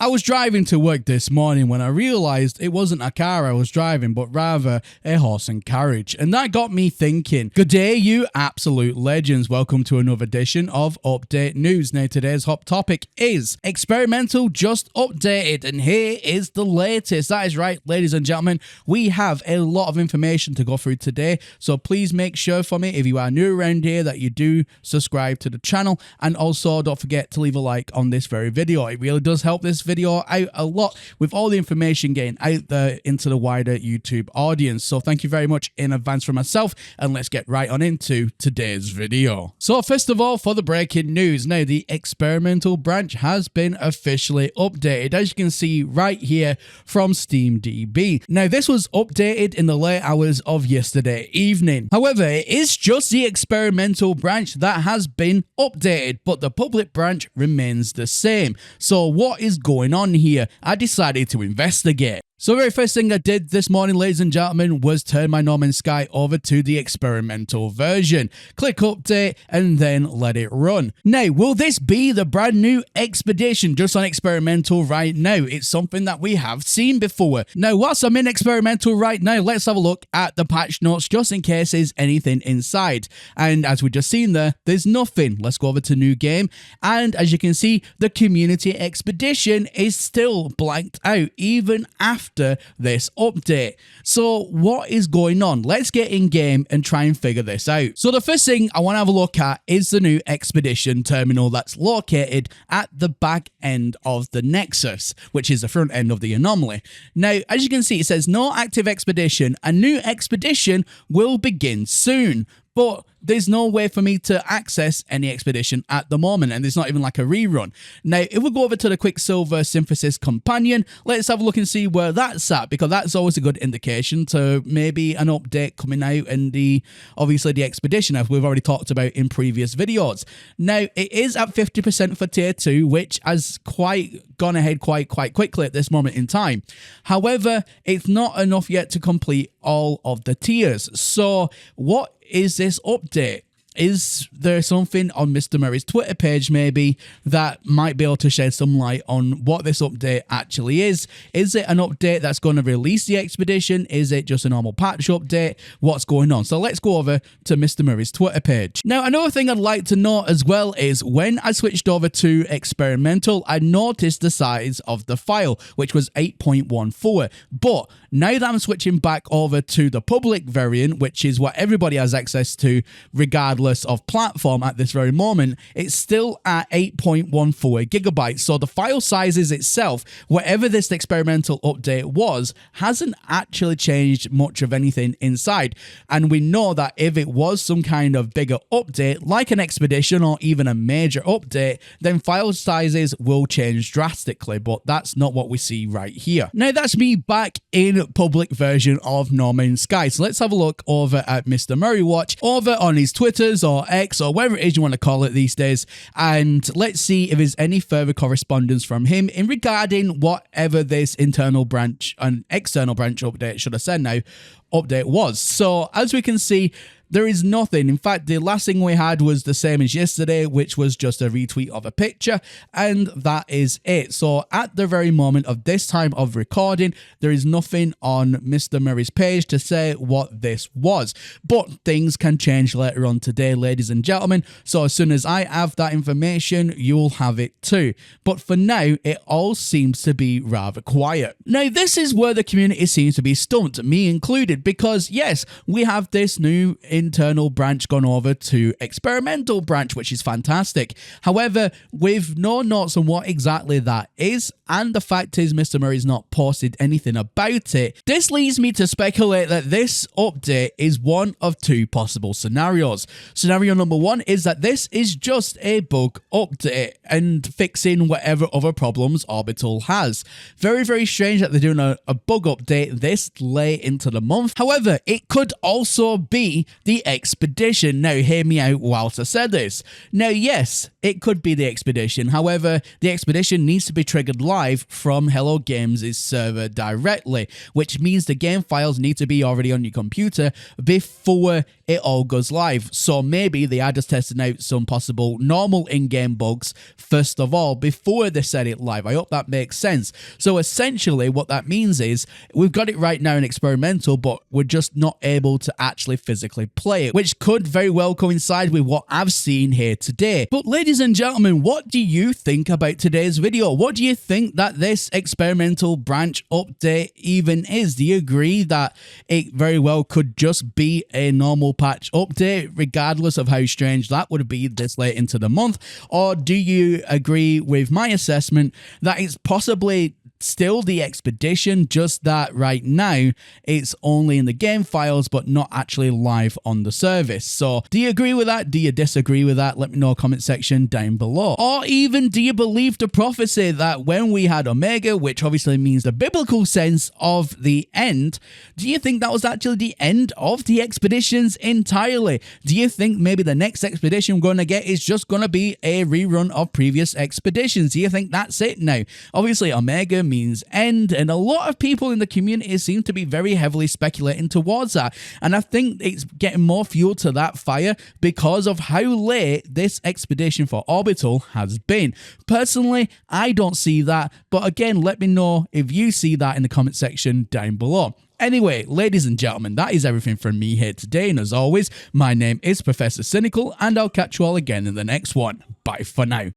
I was driving to work this morning when I realized it wasn't a car I was driving, but rather a horse and carriage. And that got me thinking. Good day, you absolute legends. Welcome to another edition of Update News. Now, today's hot topic is Experimental just updated, and here is the latest. That is right, ladies and gentlemen, we have a lot of information to go through today, so please make sure for me, if you are new around here, that you do subscribe to the channel, and also don't forget to leave a like on this very video. It really does help this video out a lot with all the information getting out there into the wider YouTube audience. So thank you very much in advance for myself, and let's get right on into today's video. So first of all, for the breaking news, now the experimental branch has been officially updated, as you can see right here from SteamDB. Now this was updated in the late hours of yesterday evening. However, it is just the experimental branch that has been updated, but the public branch remains the same. So what is going on here? I decided to investigate. So the very first thing I did this morning, ladies and gentlemen, was turn my No Man's Sky over to the experimental version. Click update and then let it run. Now, will this be the brand new expedition just on experimental right now? It's something that we have seen before. Now, whilst I'm in experimental right now, let's have a look at the patch notes just in case there's anything inside. And as we just seen there's nothing. Let's go over to new game. And as you can see, the community expedition is still blanked out even after this update. So what is going on? Let's get in game and try and figure this out. So the first thing I want to have a look at is the new expedition terminal that's located at the back end of the Nexus, which is the front end of the anomaly. Now, as you can see, it says no active expedition. A new expedition will begin soon. But there's no way for me to access any expedition at the moment, and there's not even like a rerun. Now, if we go over to the Quicksilver Synthesis Companion, let's have a look and see where that's at, because that's always a good indication to maybe an update coming out and obviously the expedition, as we've already talked about in previous videos. Now, it is at 50% for Tier 2, which has gone ahead quite quickly at this moment in time. However, it's not enough yet to complete all of the tiers. So what is this update? Is there something on Mr. Murray's Twitter page maybe that might be able to shed some light on what this update actually is? Is it an update that's going to release the expedition? Is it just a normal patch update? What's going on? So let's go over to Mr. Murray's Twitter page. Now, another thing I'd like to note as well is when I switched over to experimental, I noticed the size of the file, which was 8.14. But now that I'm switching back over to the public variant, which is what everybody has access to regardless of platform at this very moment, it's still at 8.14 gigabytes. So the file sizes itself, whatever this experimental update was, hasn't actually changed much of anything inside. And we know that if it was some kind of bigger update, like an expedition or even a major update, then file sizes will change drastically, but that's not what we see right here. Now, that's me back in public version of No Man's Sky. So let's have a look over at Mr. Murray Watch over on his Twitter or X or whatever it is you want to call it these days, and let's see if there's any further correspondence from him in regarding whatever this internal branch and external branch update, should I say now, update was. So as we can see, there is nothing. In fact, the last thing we had was the same as yesterday, which was just a retweet of a picture, and that is it. So at the very moment of this time of recording, there is nothing on Mr. Murray's page to say what this was. But things can change later on today, ladies and gentlemen. So as soon as I have that information, you'll have it too. But for now, it all seems to be rather quiet. Now, this is where the community seems to be stumped, me included, because yes, we have this new internal branch gone over to experimental branch, which is fantastic. However, with no notes on what exactly that is, and the fact is Mr. Murray's not posted anything about it, this leads me to speculate that this update is one of two possible scenarios. Scenario number one is that this is just a bug update and fixing whatever other problems Orbital has. Very strange that they're doing a bug update this late into the month. However, it could also be the expedition. Now, hear me out whilst I said this. Now, yes, it could be the expedition. However, the expedition needs to be triggered live from Hello Games' server directly, which means the game files need to be already on your computer before it all goes live. So maybe they are just testing out some possible normal in-game bugs first of all before they set it live. I hope that makes sense. So essentially what that means is we've got it right now in experimental, but we're just not able to actually physically play it, which could very well coincide with what I've seen here today. But ladies and gentlemen, what do you think about today's video? What do you think that this experimental branch update even is? Do you agree that it very well could just be a normal patch update, regardless of how strange that would be this late into the month? Or do you agree with my assessment that it's possibly still the expedition, just that right now it's only in the game files but not actually live on the service? So do you agree with that? Do you disagree with that? Let me know in the comment section down below. Or even do you believe the prophecy that when we had Omega, which obviously means the biblical sense of the end, do you think that was actually the end of the expeditions entirely? Do you think maybe the next expedition we're going to get is just going to be a rerun of previous expeditions? Do you think that's it now? Obviously Omega means end, and a lot of people in the community seem to be very heavily speculating towards that, and I think it's getting more fuel to that fire because of how late this expedition for Orbital has been. Personally, I don't see that, but again, let me know if you see that in the comment section down below. Anyway, ladies and gentlemen, that is everything from me here today, and as always, my name is Professor Cynical, and I'll catch you all again in the next one. Bye for now.